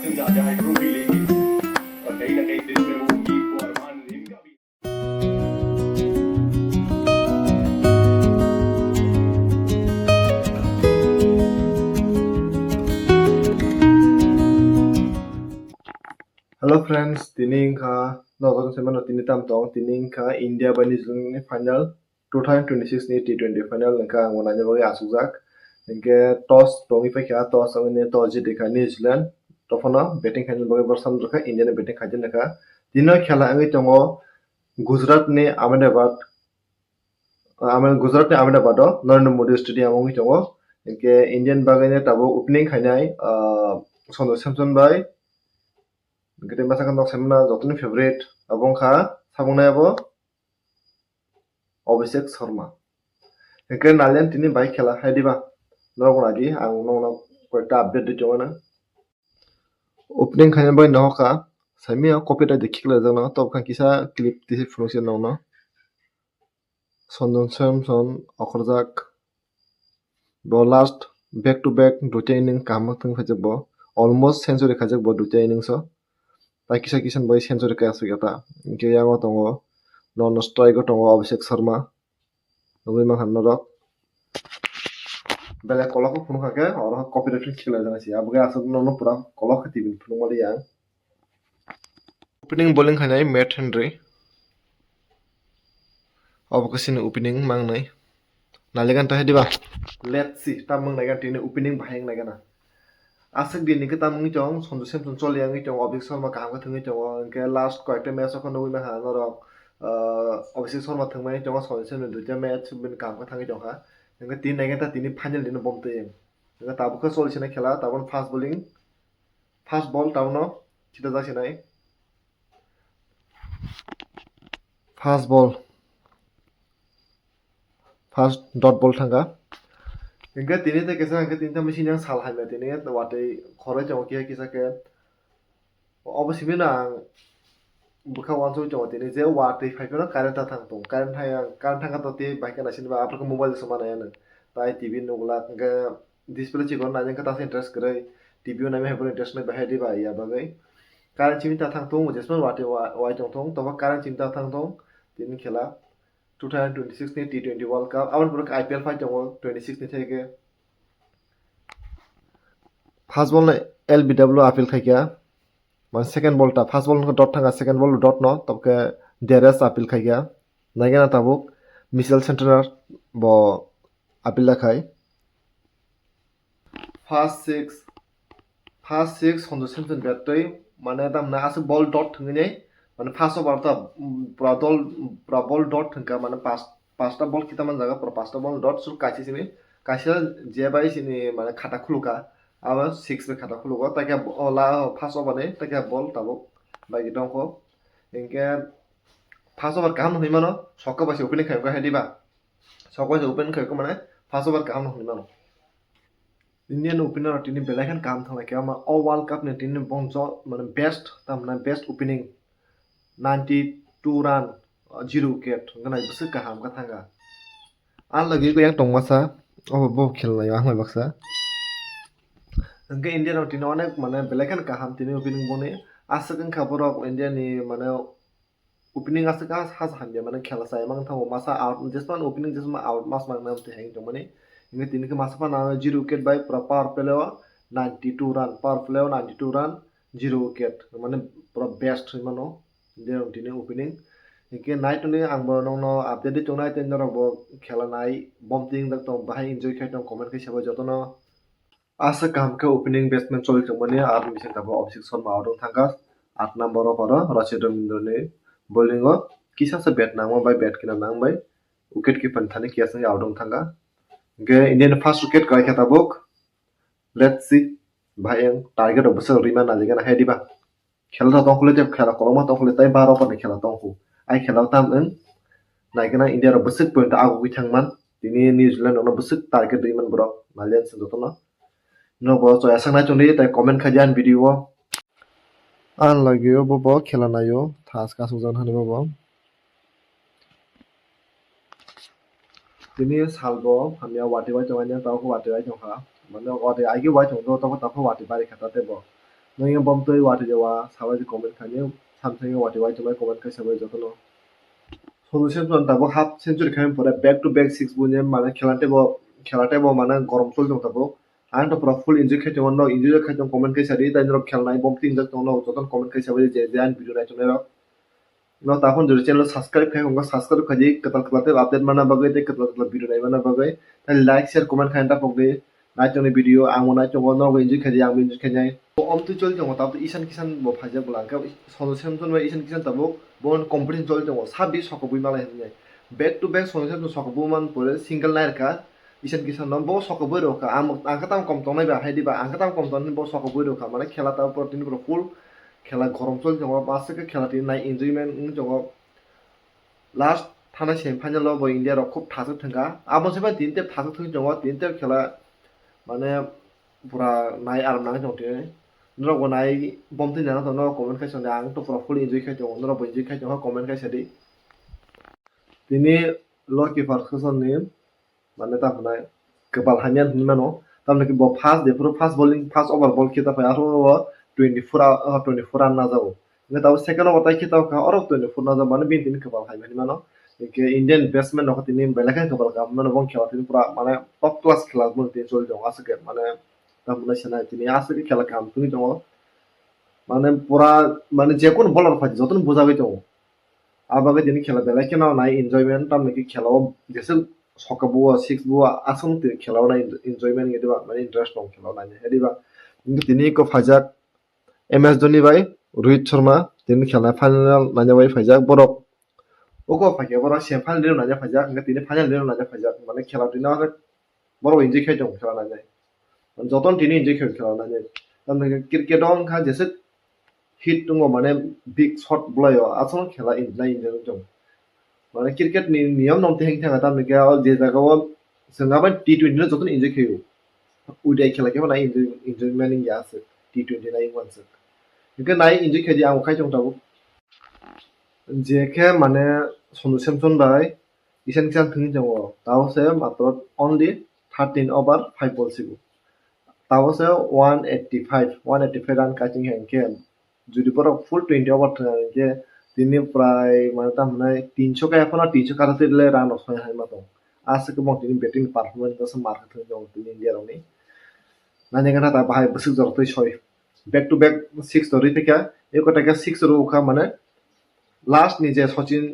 आ जाए ट्रॉफी लेके और कहीं ना कहीं दिल में वो उम्मीद वो अरमान इनका भी Hello friends, tining ka nokon seman tini tam tong tining ka India by New Zealand ni final 2026 ni T20 final nangka ngonanya bagi asujak nangke toss tongi pa kya toss angin toss jite ka New Zealand tofana batting khajan bagi bersam raka India ni batting khajan naka dino khela angi tongo Gujarat ni Gujarat ni Ahmedabad Narendra Modi Stadium angi tongo nangke Indian bagai ni tabo opening khainai Sanju Samson by Kita masakan nok semna jotoni favorite abong kha sabungnai abo Abhishek Sharma. Engke nalian tini bai khela haidiba norok lagi ang nong koita update di jona. Opening khanya bai noka samia copyright dekhikla jana top khan kisa clip tisi function nong no. Sanju Samson okorjak bo last back to back duta inning kamak thang phajak bo almost century khajak bo duta innings o. Tai kisa kisan bai century ka asugata engke yango tongo non strike tongo Abhishek Sharma nugui manghan norok bele kolok phunu khake oro copyright khila jana si abuge asuk no pura kolok khati bin phunu mali yang opening bowling khanai Matt Henry obokasin opening mangnai naligan ta hediba let's see tamung nagan tini opening baheng nagana asuk din ni kita mungi chong Sanju Samson choli yang chong Abhishek Sharma kaham ka thungi chong engke last koyekta match okho nugui mangha norok Abhishek Sharma thungmani chong Sanju Samson duita match bin kaham ka thangi chong ha engke tin nagan ta tini final dino bomte yang engke tabu ka cholisinai khela tabon fast bowling fast ball tabono chita jasinai fast ball fast dot ball thanga engke tini te kesa engke tinta machine yang sal haime tini watei khoroi chong kia kisa ke obosimi na buka wanso chong tini je watei phaipeno current ta thang tong current thanga to te baika nasin ba aproko mobile samana yana tai tv nugla engke display chikon na jeng kata interest krai tv na me hebor interest na bahai di ba ya bagai current chimi ta thang tong jesman watei wai chong tong toba current chimi ta thang tong tini khela 2026 ni T20 World Cup aban pura IPL fight chong 26 ni theke first ball na LBW appeal khaikya man second ball ta first ball dot thanga second ball dot no tobke DRS appeal khaikya naigana tabuk Michel Santner bo appeal la khai first six Sanju Samson battai mane dam na asu ball dot thungi মানে first over তা পুরা ball dot থংকা মানে পাঁচটা বল kita man jaga pura পাঁচটা ball dot sur kaisi sini kaisi je bai sini মানে খাতা খুলুকা আবার 6 be খাতা খুলুকা তাকে ওলা ফার্স্ট ওভার ne তাকে বল তাবো বাই গিটংকো ইনকে ফার্স্ট ওভার কাম হই মানো সকা বাসি ওপেনিং খাইকা হেদিবা সকা বাসি ওপেন খাইকা মানে ফার্স্ট ওভার কাম হই মানো Indian opener tini belakan kam thang ke ma all world cup ne tini bong মানে best tam na best opening 92 run 0 wicket ngana busu kaham ka thanga an lagi ko yang tongmasa bo khilna yang mai baksa engke India no tini onek mane belakan kaham tini opening bone asakan khaborok India ni mane opening asaka has hande mane khela sai mang thango masa out jesman opening jesma out mas mang nam te hang tong mane engke tini ke masa pa na 0 wicket by power play 92 run power play 92 run 0 wicket mane pura best mano dia tini opening engke night ni angbo nongno update di chongnai ten norok bo khela nai bombing dak tong bahai enjoy khai tong comment khai sabo jotono asa kam ke opening batsman choli chongmani ar mission tabo Abhishek Sharma out thanga 8 number of aro Rashid Ramindra ni bowling o kisa sa bat nangma bai bat kina nangbai wicket keeper thani kiasa out thanga ge Indian first wicket kai khata bok let's see bhayang target obsel riman aligan hediba খেলা তংখলে যে খেলা কলমা তংখলে তাই 12 পনে খেলা তংখু I খেলাও তাম এং নাইকেনা ইন্ডিয়ার basic point আগু বিথাংমান তিনি নিউজিল্যান্ড অন বসিক টার্গেট दैमान ब्रो मालियान से दतनो नो बो तो ऐसा ना चुनी ताई कमेंट खजान वीडियो आन लगियो बो खेला नायो थास का सुजान हने बो তিনি সালবো হামিয়া ওয়াটি বাই চমাইনা তাও ওয়াটি বাই চখা মানে ওয়াটি আইগে বাই চंदो তাও তাও ওয়াটি বাই খাতাতে বো Nang bom toi wati jawa sabai comment khane samsung wati wai tomai comment kai sabai jotono solution জন তাবো হাফ সেঞ্চুরি খাইম পরে ব্যাক টু ব্যাক 6 বুনে মানে খেলাতে মানে গরম চল জং তাবো আন তো পুরা ফুল এনজয় খাইতে মন এনজয় খাইতে কমেন্ট খাই সারি তাই নরক খেলনাই বম তিন জাক তং যতন কমেন্ট খাই সাবাই যে আন ভিডিও নাইতো narrow no tapon jodi channel subscribe khai honga subscribe khaji katal kalate update mana bagai te katal video nai mana bagai tai like share comment khai ta pogde nai tong video ang nai tong no enjoy khaji ang enjoy khajai om tu chol jong ta isan kisan bo phaja bulang ka solution jon ba isan kisan tabo bon competition chol jong sabi sokobui malai hne back to back solution to sokobu man pore single nair ka isan kisan no bo sokobui ro ka ang ka tam kom tong nai ba hai di ba ang ka tam kom tong bo sokobui ro ka mane khela ta protein pro full খেলা গরম চল জঙ্গ পাঁচকে খেলাটি নাই enjoyment জঙ্গ last থানা semifinal বো India rock খুব থাসক থাকা আমন সেবা তিনটে থাসক থাকি জঙ্গ তিনটে খেলা মানে পুরা নাই আরাম নাং জংতে নরক নাই বমতে জানা তো নরক কমেন্ট খাইছ আং তো পুরা ফুল এনজয় খাই জঙ্গ নরক এনজয় খাই জঙ্গ কমেন্ট খাই সাদি তিনি লকি পারসন নি মানে তা হনাই কেবাল হামিয়ান হিমানো তামনে কি ব ফাস্ট দে পুরো ফাস্ট বোলিং ফাস্ট ওভার বল খেতা পায় আরো 24 run na jabo nge taw second over tai khitaw ka orok 24 na jabo mane bin tin kebal hai mani mano ke indian batsman no tin belakha kebal ka mane bong khela tin pura mane top class khela mun tin chol jong asake mane tamna sena tin asake khela kam tuni jong mane pura mane je kon bowler phaji joton bujabe jong ababe tin khela belakha na nai enjoyment tam ki khela jese sokabo 6 bu asam tin khela na enjoyment nge diba mane interest nong khela na he diba কিন্তু তিনি ko phajak MS Dhoni by Rohit Sharma তিনি খেলা final নাজা by ফাইজাক Borok ওকো ফাইকে Borok same final দিন নাজা ফাইজাক nga তিনি final দিন নাজা ফাইজাক মানে খেলা দিন আর বড় এনজয় খাই জং খেলা নাজা যতন তিনি এনজয় খাই খেলা নাজা তামনে ক্রিকেট অন খা যেসে হিট দङ মানে বিগ শট বলাयो আসল খেলা ইনলাই ইনজয় জং মানে ক্রিকেট नि নিয়ম নং তেহিং থাকা তামনে কে যে জায়গাও जोंहाबो टी20 नो যতন এনজয় খাইও উইডাই খেলা কে না এনজয়মেন্ট ইয়া আছে टी20 নাই one's Nke nai enjoy khaji ang khai jong tabu jeke mane sonu samson bai isan kisan thungi jongo taw se matro only 13 over 5 ball sibu taw se 185 run catching henke jodi pora full 20 over thenge tini prai mane ta mane 300 ka ekhona 300 ka dile run osmai hai mato ase ke bong tini batting performance ta se mark thung jong tini india roni nane gana ta bahai busuk jor toi soi back to back 6 ধরি থেকে এই কটাকে 6 रो उखा माने last नि जे सचिन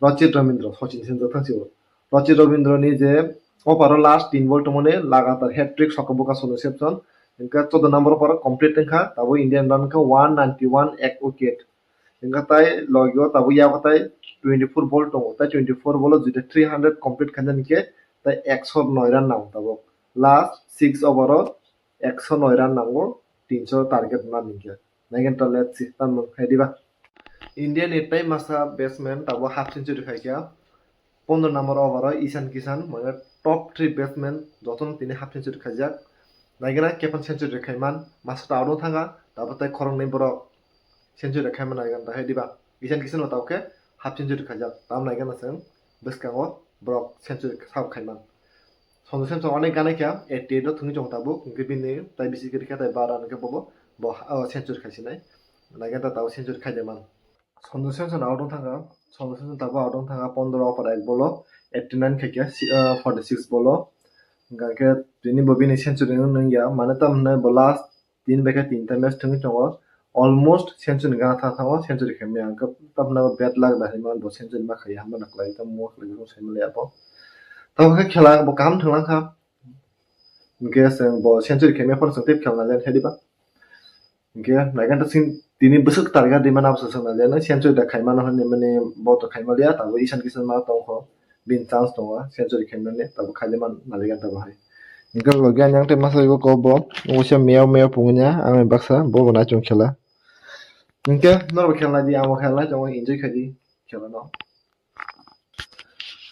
रचित रविंद्र सचिन सेंजर थांसिबो रचित रविंद्र नि जे ओपारो last 3 ball टमने लगातार हैट्रिक सकबोका सोलुसेप्शन इनका 14 नंबर पर कंप्लीट इनका तबो इंडियन रन का 191 एक विकेट इनका ताई लगियो तबो या बताय 24 बॉल टमो ताई 24 बॉल जुते 300 कंप्लीट खानन के ताई 109 रन नाम तबो लास्ट 6 ओवर 109 রান নামগো 300 টার্গেট না নিকে নাইগেন তা লেটস সি তাম খাইদিবা ইন্ডিয়ান এটাই মাসা ব্যাটসম্যান তাবো হাফ সেঞ্চুরি খাইকা 15 নম্বর ওভার ঈশান কিষান মানে টপ 3 ব্যাটসম্যান যতন তিনি হাফ সেঞ্চুরি খাইজাক নাইগেনা কেপন সেঞ্চুরি খাইমান মাসা আউট থাকা তাবো তাই খরং nei বড় সেঞ্চুরি খাইমান নাইগেন তা খাইদিবা ঈশান কিষান তাওকে হাফ সেঞ্চুরি খাইজাক তাম নাইগেন আছে বেসকাও বড় সেঞ্চুরি সাব খাইমান Sonu Samson অনেক গানে কিয়া 88 থুনি জং তাবো গিবিনি তাই বিসি গিরিকা তাই 12 রানকে ববো সেঞ্চুরি খাইছি নাই নাইগেন তা তাও সেঞ্চুরি খাইদেমান Sonu Samson আউট থাকা Sonu Samson তাবো আউট থাকা 15 ওভার এক বল 89 খাইকিয়া 46 বল গাকে তিনি ববিনি সেঞ্চুরি নঙ্গিয়া মানে তাম না লাস্ট 3 বেকা 3 টা ম্যাচ থুনি জং অলমোস্ট সেঞ্চুরি গানা থাকাও সেঞ্চুরি খেমে আঙ্ক তাম না ব্যাট লাগ দাহি মান ব সেঞ্চুরি মা খাই হামা নাকলাই তা মো খাই সাইমলে আপো তাও খেলা ব কাম থাংলাখা Nke seng bo century keme pon seng tip khel na len hediba Nke nagan ta sin tini besuk targa di mana absa seng na len century da khaima na hone mane bo to khaima lia ta bo isan kisan ma tong ho bin chance tong wa century keme ne ta bo khaile man na legan ta bahai Nke logyan yang te masa go ko bo osia meow meow pungnya ang baksa bo na chung khela Nke nor khela di amo khela jong enjoy khadi khela no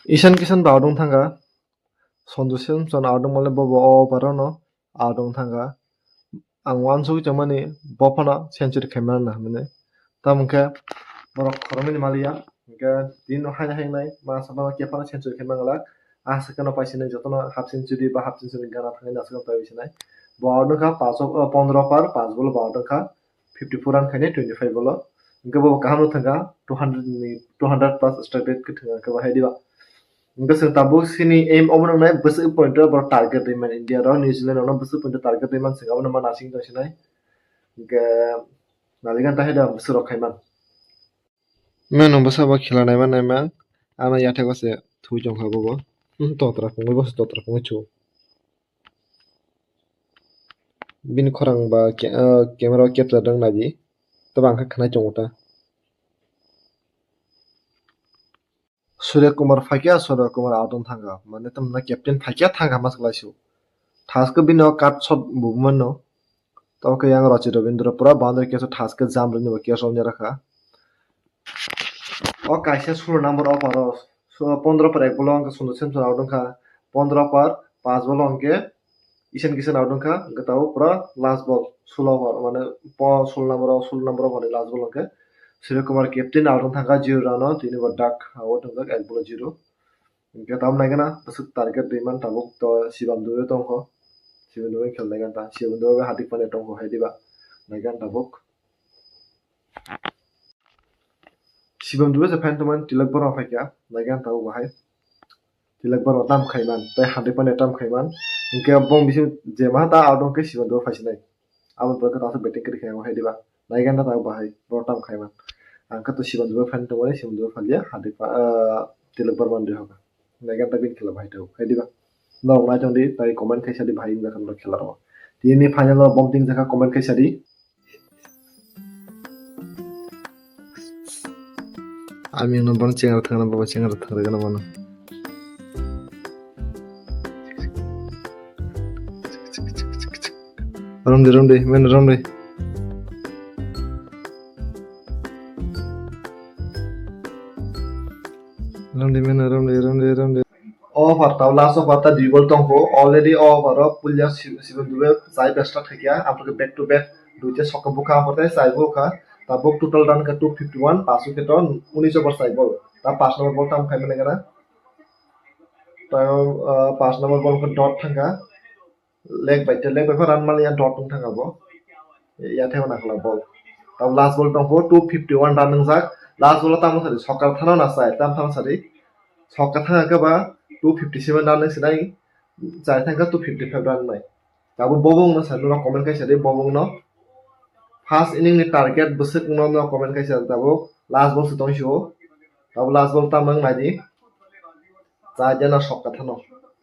isan kisan ba dong thanga Sondu Samson out mole bobo o parono out thanga ang wan su chamani bopana century khaimana na mane tamke borok khoromini malia ke din hai hai nai ma sabana ke pana century khaimangala asakano paisine jotona half century ba half century gana thangina asakano paisinai Bawa ka 15 par 5 ball bawa ka 54 run khaine 25 ball इंके वो कहाँ no Thanga 200 plus strike rate के थंगा के वह दिवा इंके से तबो सिनी aim ओमन ना बस पॉइंट बर टारगेट दैमान इंडिया रो न्यूजीलैंड रो बस पॉइंट टारगेट दैमान सिंगा वन मान आसिंग दसिनाय इंके नालिगान ताहे दा बस रखायमान मैं बस अब खेला नायमान नायमान आना याथे गसे थुइ जं हाबो तोत्रा फंगै बस तोत्रा फंगै छु बिन खरां बा कैमरा कैप्चर दं नाजी तब आंखा खानाय चंगता सूर्य कुमार फाकिया सूर्य कुमार आउट थांगा माने तमना कैप्टन फाकिया थांगा मास ग्लासु थासको बिनो काट शट बुमन नो तब के yang रचित रविंद्र पुरा बाउंड्री केसो थासको जाम रनि केसो ने रखा ओ काइसे सुर नंबर अफ आरो 15 पर एक बोलो अंक सुनो सेम आउट खा 15 पर 5 बोलो अंके ईशान किशन आउट खा गताव पुरा लास्ट बॉल 16 पर माने 16 नंबर भने last ball अंके Surya Kumar captain out थांगा 0 रन तिनि बर डाक आउट थांगा 1 बॉल 0 इनके ताम नायगना बस टारगेट दैमान ताबुक तो शिवम दुबे तंखो शिवम दुबे खेल नायगन ता शिवम दुबे हार्दिक पांड्या तंखो हायदिबा नायगन ताबुक शिवम दुबे से फैन तमन तिलक बरा फाइका नायगन ताबु बाहाय तिलक बरा ताम खायमान ताय हार्दिक पांड्या ताम खायमान इनके बम बिसि जेमा ता आउट के शिवम दुबे फासिनाय आबन पर तासे बैटिंग करि खायमा हायदिबा नायगन ता ताबु बाहाय बरा ताम खायमान आंका तो शिवम दुबे फैन तमन शिवम दुबे फालिया हार्दिक तिलक बरा मान होगा नायगन ता बिन खेला भाई तो हायदिबा no na jong di tai comment kai sadi bhai na kan khela ro tini final bombing jaka comment kai sadi ami no bon chengar thangna baba chengar thangre gana bono rom de men rom de rom de over taw last over ta duy ball tongko already over ro pulya sibon dube sai besta thakia apke back to back duite sokka buka apate sai buka ta bok total run ka 251 pasu ke to 19 over sai ball ta 5 number ball tam khai mane gara ta 5 number ball ko dot thanga leg by run mali ya dot thanga bo ya theu na khala ball ta last ball tongko 251 run jak last ball tam sari sokka thana na sai tam tham sari sokka thanga ka ba 257 run sinai jai thanga 255 run mai tabu bobong na sa no comment kai sari bobong no first inning ni target busuk no comment kai sari tabu last ball sutong sho tabu last ball tamang naji jai jana sokka thano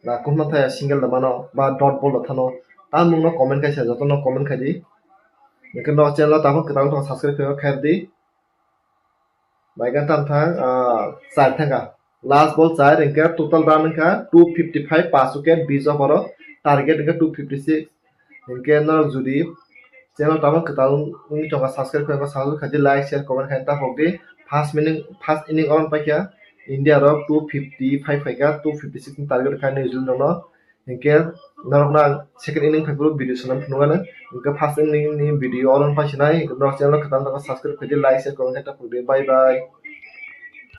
na kumna thaya single da mano ba dot ball thano tam no comment kai sari joto no comment kai di nekan no channel tabu kita to subscribe khair di baigan tam thang sai thanga last ball side इनका total run इनका 255 पास wicket 20 over target इनका 256 इनके अंदर जुदी channel time कताउन उन चंगा subscribe करना साल खाली लाइक शेयर कमेंट करता होगे फर्स्ट इनिंग ऑन पाकिया इंडिया रो 255 फाइका 256 टारगेट का न्यूजीलैंड नो इनके नरकना सेकंड इनिंग फाइको वीडियो सनम फनुगाना इनका फर्स्ट इनिंग नि वीडियो ऑन पासिनाय इनका चैनल कताउन सब्सक्राइब खाली लाइक शेयर कमेंट करता होगे बाय बाय